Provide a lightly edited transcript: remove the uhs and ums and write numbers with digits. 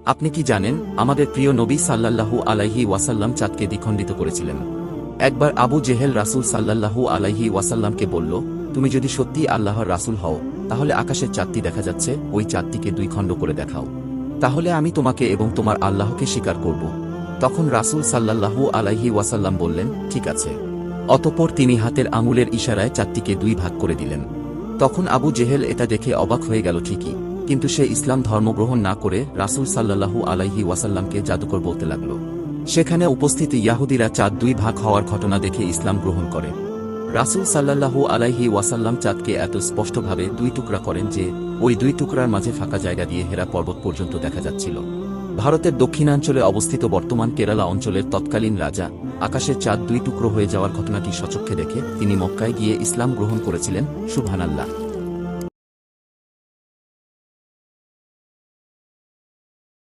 আপনি কি জানেন, আমাদের প্রিয় নবী সাল্লাল্লাহু আলাইহি ওয়াসাল্লাম চাঁদকে দ্বিখণ্ডিত করেছিলেন। একবার আবু জেহেল রাসূল সাল্লাল্লাহু আলাইহি ওয়াসাল্লামকে বলল, তুমি যদি সত্যিই আল্লাহর রাসূল হও, তাহলে আকাশের চাঁদটি দেখা যাচ্ছে, ওই চাঁদটিকে দুই খণ্ড করে দেখাও। তাহলে আমি তোমাকে এবং তোমার আল্লাহকে স্বীকার করব। তখন রাসূল সাল্লাল্লাহু আলাইহি ওয়াসাল্লাম বললেন, ঠিক আছে। অতঃপর তিনি হাতের আঙুলের ইশারায় চাঁদটিকে দুই ভাগ করে দিলেন। তখন আবু জেহেল এটা দেখে অবাক হয়ে গেল ঠিকই, কিন্তু সে ইসলাম ধর্ম গ্রহণ না করে রাসূল সাল্লাল্লাহু আলাইহি ওয়াসাল্লামকে জাদুকর বলতে লাগল। সেখানে উপস্থিত ইয়াহুদিরা চাঁদ দুই ভাগ হওয়ার ঘটনা দেখে ইসলাম গ্রহণ করে। রাসূল সাল্লাল্লাহু আলাইহি ওয়াসাল্লাম চাঁদকে এত স্পষ্টভাবে দুই টুকরা করেন যে ওই দুই টুকরার মাঝে ফাঁকা জায়গা দিয়ে হেরা পর্বত পর্যন্ত দেখা যাচ্ছিল। ভারতের দক্ষিণাঞ্চলে অবস্থিত বর্তমান কেরালা অঞ্চলের তৎকালীন রাজা আকাশের চাঁদ দুই টুকরো হয়ে যাওয়ার ঘটনাটি স্বচক্ষে দেখে তিনি মক্কায় গিয়ে ইসলাম গ্রহণ করেছিলেন। সুবহানাল্লাহ।